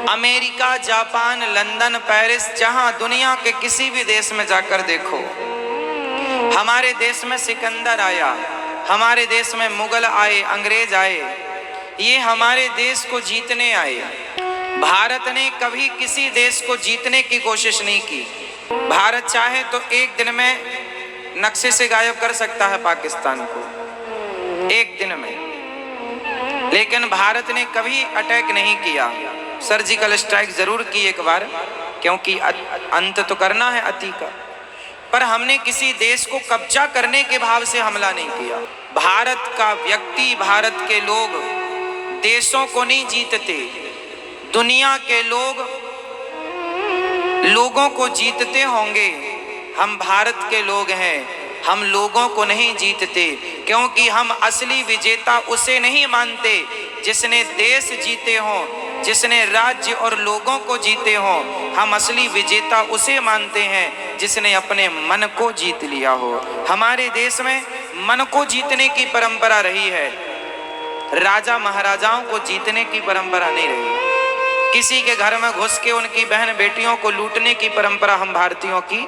America, Japan, London, Paris, जहां दुनिया के किसी भी देश में जाकर देखो, हमारे देश में सिकंदर आया, हमारे देश में मुगल आए, अंग्रेज आए, ये हमारे देश को जीतने आए। भारत ने कभी किसी देश को जीतने की कोशिश नहीं की। भारत चाहे तो एक दिन में नक्शे से गायब कर सकता है पाकिस्तान को, एक दिन में, लेकिन भारत ने कभी अटैक नहीं किया। सर्जिकल स्ट्राइक जरूर की एक बार, क्योंकि अंत तो करना है अति का, पर हमने किसी देश को कब्जा करने के भाव से हमला नहीं किया। भारत का व्यक्ति, भारत के लोग देशों को नहीं जीतते, दुनिया के लोगों को जीतते होंगे। हम भारत के लोग हैं, हम लोगों को नहीं जीतते, क्योंकि हम असली विजेता उसे नहीं मानते जिसने देश जीते हों, जिसने राज्य और लोगों को जीते हों। हम असली विजेता उसे मानते हैं जिसने अपने मन को जीत लिया हो। हमारे देश में मन को जीतने की परंपरा रही है, राजा महाराजाओं को जीतने की परंपरा नहीं रही। किसी के घर में घुस के उनकी बहन बेटियों को लूटने की परंपरा हम भारतीयों की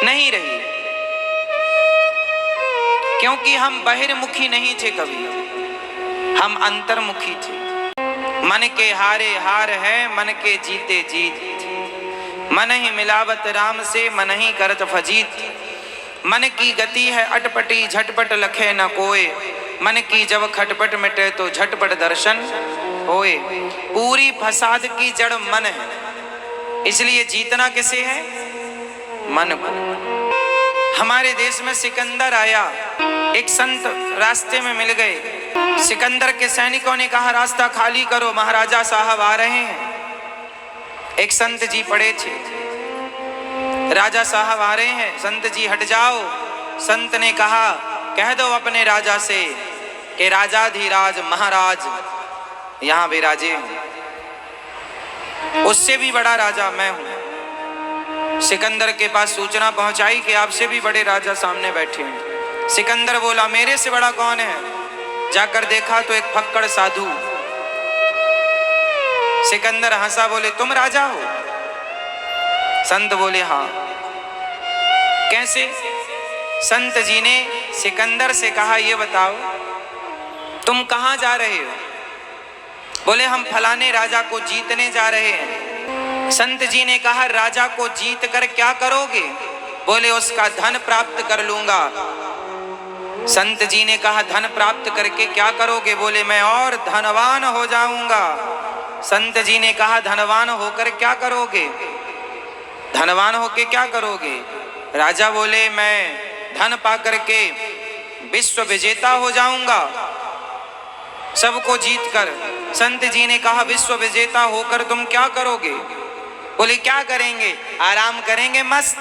नहीं रही, क्योंकि हम बहिर्मुखी नहीं थे कभी, हम अंतर्मुखी थे। मन के हारे हार है, मन के जीते जीत, मन ही मिलावत राम से, मन ही करत फजीत। मन की गति है अटपटी, झटपट लखे न कोय, मन की जब खटपट मिटे तो झटपट दर्शन होए। पूरी फसाद की जड़ मन है, इसलिए जीतना किसे है? मन को। हमारे देश में सिकंदर आया, एक संत रास्ते में मिल गए। सिकंदर के सैनिकों ने कहा रास्ता खाली करो, महाराजा साहब आ रहे हैं। एक संत जी पड़े थे, राजा साहब आ रहे हैं, संत जी हट जाओ। संत ने कहा कह दो अपने राजा से कि राजाधिराज महाराज यहाँ विराजे हैं, उससे भी बड़ा राजा मैं हूं। सिकंदर के पास सूचना पहुंचाई कि आपसे भी बड़े राजा सामने बैठे हैं। सिकंदर बोला मेरे से बड़ा कौन है? जाकर देखा तो एक फक्कड़ साधु। सिकंदर हंसा, बोले तुम राजा हो? संत बोले हाँ। कैसे? संत जी ने सिकंदर से कहा ये बताओ तुम कहां जा रहे हो? बोले हम फलाने राजा को जीतने जा रहे हैं। संत जी ने कहा राजा को जीत कर क्या करोगे? बोले उसका धन प्राप्त कर लूंगा। संत जी ने कहा धन प्राप्त करके क्या करोगे? बोले मैं और धनवान हो जाऊंगा। संत जी ने कहा धनवान होकर क्या करोगे? धनवान होके क्या करोगे? राजा बोले मैं धन पा करके विश्व विजेता हो जाऊंगा, सबको जीतकर। संत जी ने कहा विश्व विजेता होकर तुम क्या करोगे? बोले क्या करेंगे? आराम करेंगे मस्त।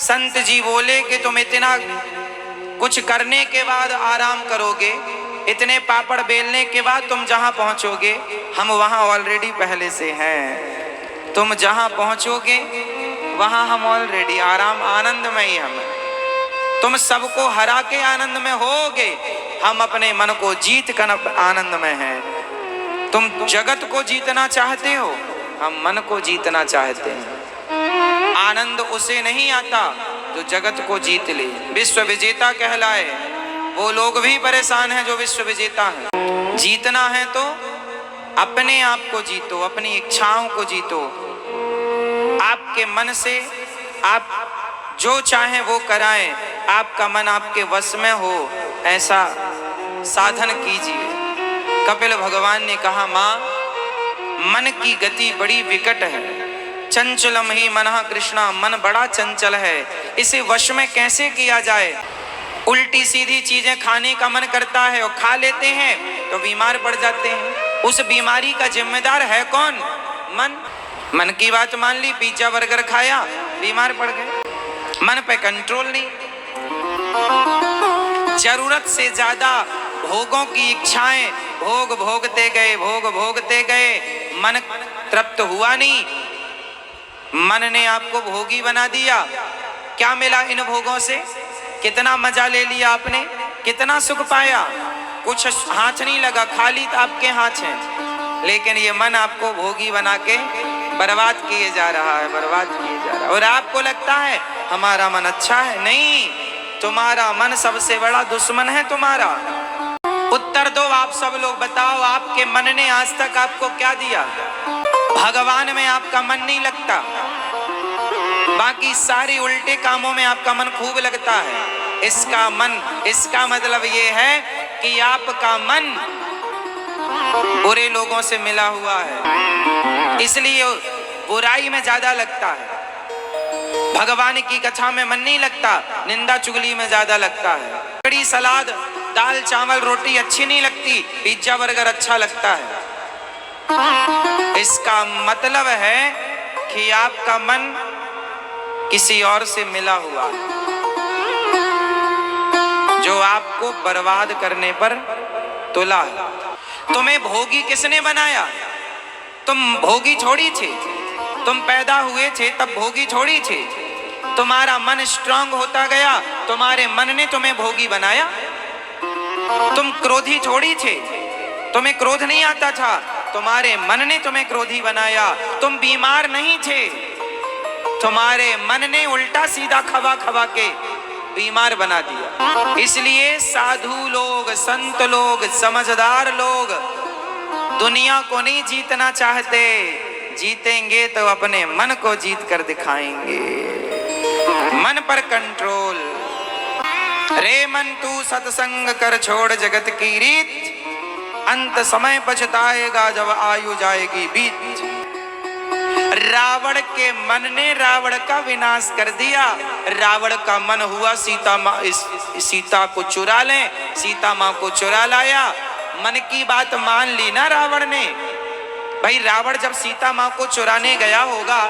संत जी बोले कि तुम इतना कुछ करने के बाद आराम करोगे, इतने पापड़ बेलने के बाद तुम जहां पहुंचोगे हम वहां ऑलरेडी पहले से हैं। तुम जहां पहुंचोगे वहां हम ऑलरेडी आराम आनंद में ही हम। तुम सबको हरा के आनंद में होगे, हम अपने मन को जीत कर आनंद में हैं। तुम जगत को जीतना चाहते हो, हम मन को जीतना चाहते हैं। आनंद उसे नहीं आता जो जगत को जीत ले, विश्व विजेता कहलाए। वो लोग भी परेशान हैं जो विश्व विजेता हैं। जीतना है तो अपने आप को जीतो, अपनी इच्छाओं को जीतो। आपके मन से आप जो चाहें वो कराएं, आपका मन आपके वश में हो ऐसा साधन कीजिए। कपिल भगवान ने कहा माँ मन की गति बड़ी विकट है, चंचलम ही मनः कृष्णा, मन बड़ा चंचल है, इसे वश में कैसे किया जाए? उल्टी सीधी चीजें खाने का मन करता है और खा लेते हैं तो बीमार पड़ जाते हैं। उस बीमारी का जिम्मेदार है कौन? मन। मन की बात मान ली, पिज्जा बर्गर खाया, बीमार पड़ गए। मन पे कंट्रोल नहीं। जरूरत से ज्यादा भोगों की इच्छाएं भोगते गए, मन तृप्त हुआ नहीं। मन ने आपको भोगी बना दिया। क्या मिला इन भोगों से? कितना मजा ले लिया आपने, कितना सुख पाया? कुछ हाथ नहीं लगा, खाली आपके हाथ हैं। लेकिन ये मन आपको भोगी बना के बर्बाद किए जा रहा है, बर्बाद किए जा रहा है। और आपको लगता है हमारा मन अच्छा है, नहीं, तुम्हारा मन सबसे बड़ा दुश्मन है तुम्हारा। उत्तर दो, आप सब लोग बताओ, आपके मन ने आज तक आपको क्या दिया? भगवान में आपका मन नहीं लगता, बाकी सारे उल्टे कामों में आपका मन खूब लगता है। इसका मतलब ये है कि आपका मन बुरे लोगों से मिला हुआ है, इसलिए बुराई में ज्यादा लगता है। भगवान की कथा में मन नहीं लगता, निंदा चुगली में ज्यादा लगता है। कड़ी सलाद, दाल चावल रोटी अच्छी नहीं लगती, पिज्जा बर्गर अच्छा लगता है। इसका मतलब है कि आपका मन किसी और से मिला हुआ है, जो आपको बर्बाद करने पर तुला है। तुम्हें भोगी किसने बनाया? तुम भोगी थोड़ी थे, तुम पैदा हुए थे तब भोगी थोड़ी थे। तुम्हारा मन स्ट्रांग होता गया, तुम्हारे मन ने तुम्हें भोगी बनाया। तुम क्रोधी थोड़ी थे, तुम्हें क्रोध नहीं आता था, तुम्हारे मन ने तुम्हें क्रोधी बनाया। तुम बीमार नहीं थे, तुम्हारे मन ने उल्टा सीधा खवा खवा के बीमार बना दिया। इसलिए साधु लोग, संत लोग, समझदार लोग दुनिया को नहीं जीतना चाहते, जीतेंगे तो अपने मन को जीत कर दिखाएंगे। मन पर कंट्रोल। रे मन तू सत्संग कर, छोड़ जगत की रीत, अंत समय पछताएगा जब आयु जाएगी बीत। रावण के मन ने रावण का विनाश कर दिया। रावण का मन हुआ सीता को चुरा लें, सीता माँ को चुरा लाया। मन की बात मान ली ना रावण ने। भाई रावण जब सीता माँ को चुराने गया होगा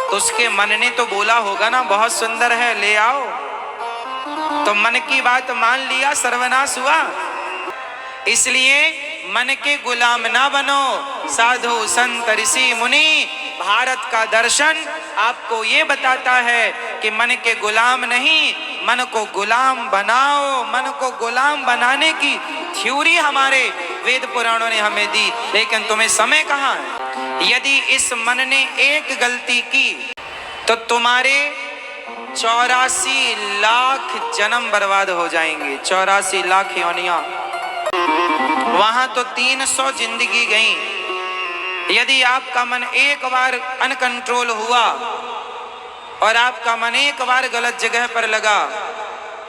तो उसके मन ने तो बोला होगा ना, बहुत सुंदर है, ले आओ। तो मन की बात मान लिया, सर्वनाश हुआ। इसलिए मन के गुलाम ना बनो। साधु संत ऋषि मुनि, भारत का दर्शन आपको ये बताता है कि मन के गुलाम नहीं, मन को गुलाम बनाओ। मन को गुलाम बनाने की थ्योरी हमारे वेद पुराणों ने हमें दी, लेकिन तुम्हें समय कहाँ है? यदि इस मन ने एक गलती की तो तुम्हारे 84 लाख जन्म बर्बाद हो जाएंगे। 84 लाख योनियां, वहां तो 300 जिंदगी गई। यदि आपका मन एक बार अनकंट्रोल हुआ और आपका मन एक बार गलत जगह पर लगा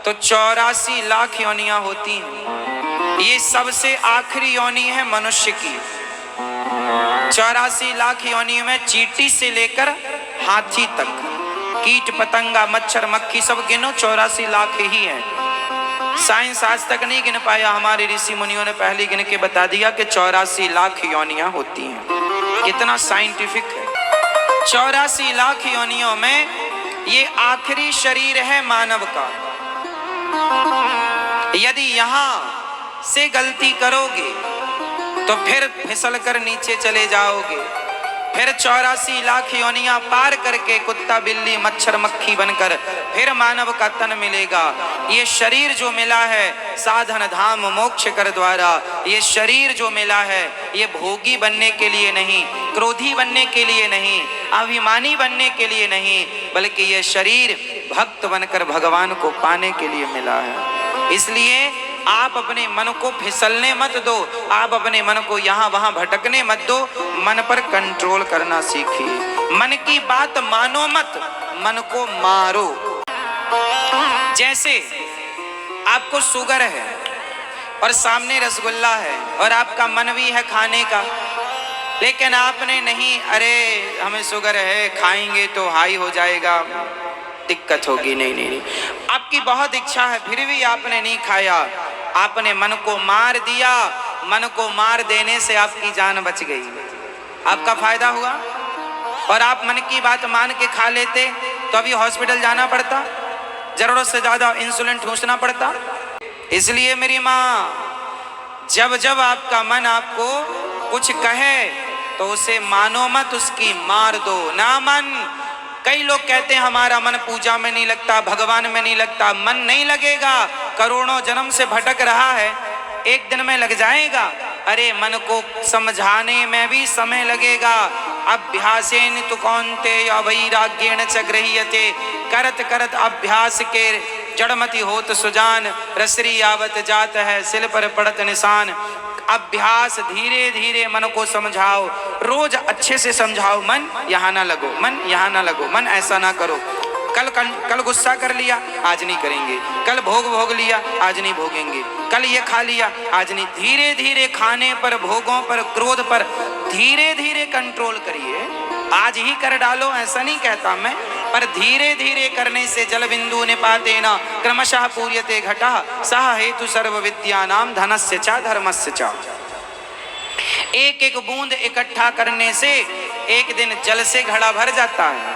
तो 84 लाख योनियां होती हैं। ये सबसे आखिरी योनि है मनुष्य की। 84 लाख योनि में चींटी से लेकर हाथी तक, कीट पतंगा मच्छर मक्खी सब गिनो, 84 लाख ही हैं। साइंस आज तक नहीं गिन पाया, हमारे ऋषि मुनियों ने पहले गिन के बता दिया कि 84 लाख योनियां होती हैं। कितना साइंटिफिक है। 84 लाख योनियों में ये आखिरी शरीर है मानव का। यदि यहां से गलती करोगे तो फिर फिसल कर नीचे चले जाओगे। फिर 84 लाख योनियां पार करके कुत्ता बिल्ली मच्छर मक्खी बनकर फिर मानव का तन मिलेगा। ये शरीर जो मिला है साधन धाम मोक्ष कर द्वारा, ये शरीर जो मिला है ये भोगी बनने के लिए नहीं, क्रोधी बनने के लिए नहीं, अभिमानी बनने के लिए नहीं, बल्कि ये शरीर भक्त बनकर भगवान को पाने के लिए मिला है। इसलिए आप अपने मन को फिसलने मत दो, आप अपने मन को यहाँ वहाँ भटकने मत दो। मन पर कंट्रोल करना सीखिए। मन की बात मानो मत, मन को मारो। जैसे आपको शुगर है और सामने रसगुल्ला है और आपका मन भी है खाने का, लेकिन आपने नहीं, अरे हमें शुगर है, खाएंगे तो हाई हो जाएगा, दिक्कत होगी, नहीं नहीं नहीं, आपकी बहुत इच्छा है फिर भी आपने नहीं खाया। आपने मन को मार दिया। मन को मार देने से आपकी जान बच गई, आपका फायदा हुआ। और आप मन की बात मान के खा लेते तो अभी हॉस्पिटल जाना पड़ता, जरूरत से ज्यादा इंसुलिन ठूंसना पड़ता। इसलिए मेरी माँ, जब जब आपका मन आपको कुछ कहे तो उसे मानो मत, उसकी मार दो ना मन। कई लोग कहते हैं हमारा मन पूजा में नहीं लगता, भगवान में नहीं लगता। मन नहीं लगेगा, करोड़ों जन्म से भटक रहा है, एक दिन में लग जाएगा। अरे मन को समझाने में भी समय लगेगा। अभ्यासेन तु कौन्तेय वैराग्येण च गृह्यते। करत करत अभ्यास के जड़मति होत सुजान, रसरी आवत जात है सिल पर पड़त निशान। अभ्यास धीरे धीरे मन को समझाओ, रोज अच्छे से समझाओ, मन यहाँ ना लगो, मन यहाँ ना लगो, मन ऐसा ना करो। कल गुस्सा कर लिया, आज नहीं करेंगे। कल भोग लिया, आज नहीं भोगेंगे। कल ये खा लिया, आज नहीं। धीरे धीरे खाने पर, भोगों पर, क्रोध पर धीरे धीरे कंट्रोल करिए। आज ही कर डालो ऐसा नहीं कहता मैं, पर धीरे धीरे करने से जल बिंदु निपातेन क्रमशः पूर्यते घटः सह हेतु सर्व विद्यानाम धनस्य च धर्मस्य च। एक एक बूंद इकट्ठा करने से एक दिन जल से घड़ा भर जाता है।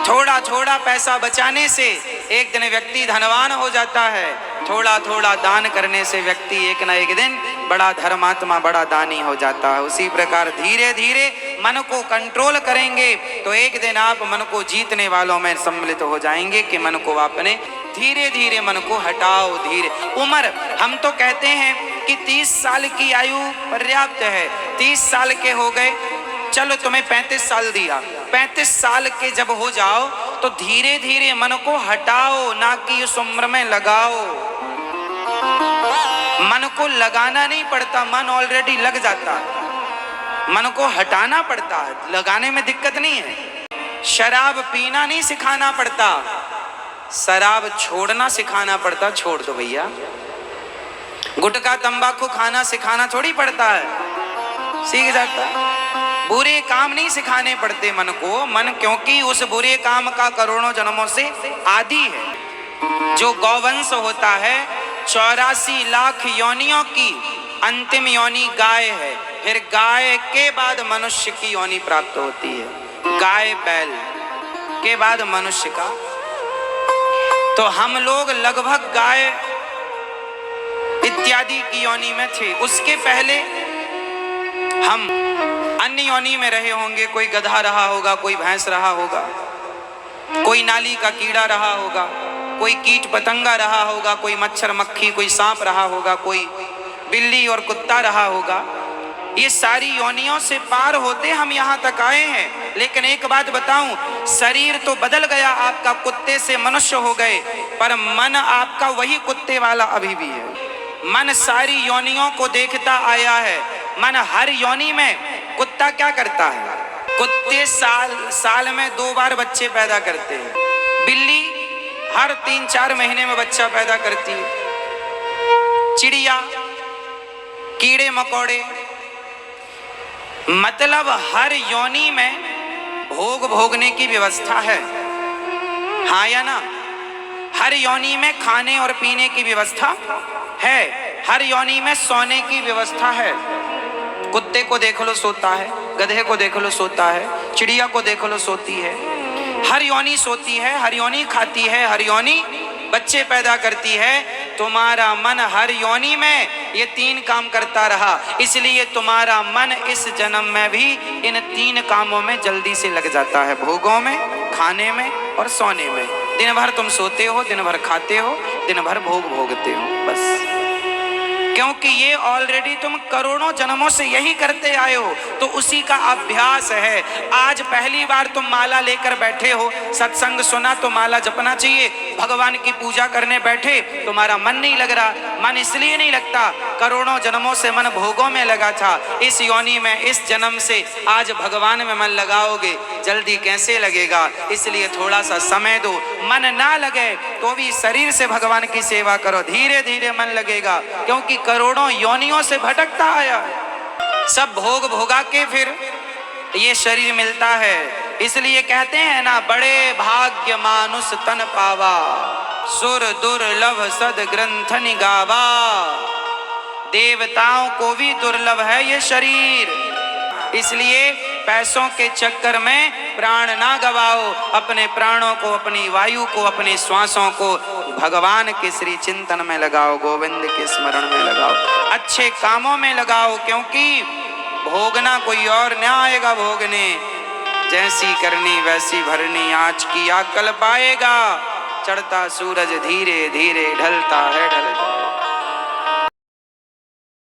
थोड़ा थोड़ा पैसा बचाने से एक दिन व्यक्ति धनवान हो जाता है। थोड़ा थोड़ा दान करने से व्यक्ति एक न एक दिन बड़ा धर्मात्मा, बड़ा दानी हो जाता है। उसी प्रकार धीरे धीरे मन को कंट्रोल करेंगे तो एक दिन आप मन को जीतने वालों में सम्मिलित हो जाएंगे कि मन को आपने धीरे धीरे मन को हटाओ। धीरे उम्र, हम तो कहते हैं कि 30 साल की आयु पर्याप्त है। 30 साल के हो गए, चलो तुम्हें 35 साल दिया। 35 साल के जब हो जाओ तो धीरे धीरे मन को हटाओ, ना कि उस उम्र में लगाओ। मन को लगाना नहीं पड़ता, मन ऑलरेडी लग जाता है। मन को हटाना पड़ता है, लगाने में दिक्कत नहीं है। शराब पीना नहीं सिखाना पड़ता, शराब छोड़ना सिखाना पड़ता। छोड़ दो भैया। गुटखा तंबाकू खाना सिखाना थोड़ी पड़ता है, सीख जाता है। बुरे काम नहीं सिखाने पड़ते मन को, मन क्योंकि उस बुरे काम का करोड़ों जन्मों से आदी है। जो गौवंश होता है 84 लाख योनियों की अंतिम योनि गाय है, फिर गाय के बाद मनुष्य की योनि प्राप्त होती है। गाय बैल के बाद मनुष्य का। तो हम लोग लगभग गाय इत्यादि की योनि में थे। उसके पहले हम अन्य योनि में रहे होंगे। कोई गधा रहा होगा, कोई भैंस रहा होगा, कोई नाली का कीड़ा रहा होगा, कोई कीट पतंगा रहा होगा, कोई मच्छर मक्खी, कोई सांप रहा होगा, कोई बिल्ली और कुत्ता रहा होगा। ये सारी योनियों से पार होते हम यहाँ तक आए हैं। लेकिन एक बात बताऊं, शरीर तो बदल गया आपका, कुत्ते से मनुष्य हो गए, पर मन आपका वही कुत्ते वाला अभी भी है। मन सारी योनियों को देखता आया है। मन हर योनि में, कुत्ता क्या करता है? कुत्ते साल में 2 बार बच्चे पैदा करते हैं। बिल्ली हर 3-4 महीने में बच्चा पैदा करती है। चिड़िया, कीड़े मकोड़े, मतलब हर योनि में भोग भोगने की व्यवस्था है, हाँ या ना? हर योनि में खाने और पीने की व्यवस्था है, हर योनि में सोने की व्यवस्था है। कुत्ते को देख लो सोता है, गधे को देख लो सोता है, चिड़िया को देख लो सोती है। हर योनि सोती है, हर योनि खाती है, हर योनि बच्चे पैदा करती है। तुम्हारा मन हर योनि में ये 3 काम करता रहा, इसलिए तुम्हारा मन इस जन्म में भी इन 3 कामों में जल्दी से लग जाता है। भोगों में, खाने में और सोने में। दिन भर तुम सोते हो, दिन भर खाते हो, दिन भर भोग भोगते हो, बस। क्योंकि ये ऑलरेडी तुम करोड़ों जन्मों से यही करते आए हो, तो उसी का अभ्यास है। आज पहली बार तुम माला लेकर बैठे हो, सत्संग सुना तो माला जपना चाहिए। भगवान की पूजा करने बैठे, तुम्हारा मन नहीं लग रहा। मन इसलिए नहीं लगता, करोड़ों जन्मों से मन भोगों में लगा था। इस योनि में, इस जन्म से आज भगवान में मन लगाओगे, जल्दी कैसे लगेगा? इसलिए थोड़ा सा समय दो। मन ना लगे तो भी शरीर से भगवान की सेवा करो, धीरे धीरे मन लगेगा। क्योंकि करोड़ों योनियों से भटकता आया है, सब भोग भोगा के फिर ये शरीर मिलता है। इसलिए कहते हैं ना, बड़े भाग्य मानुष तन पावा, सुर दुर्लभ सद ग्रंथ निगावा। देवताओं को भी दुर्लभ है ये शरीर। इसलिए पैसों के चक्कर में प्राण ना गवाओ। अपने प्राणों को, अपनी वायु को, अपने श्वासों को भगवान के श्री चिंतन में लगाओ, गोविंद के स्मरण में लगाओ, अच्छे कामों में लगाओ। क्योंकि भोगना कोई और न आएगा भोगने। जैसी करनी वैसी भरनी, आज की कल पाएगा। चढ़ता सूरज धीरे धीरे ढलता है, ढल जाए।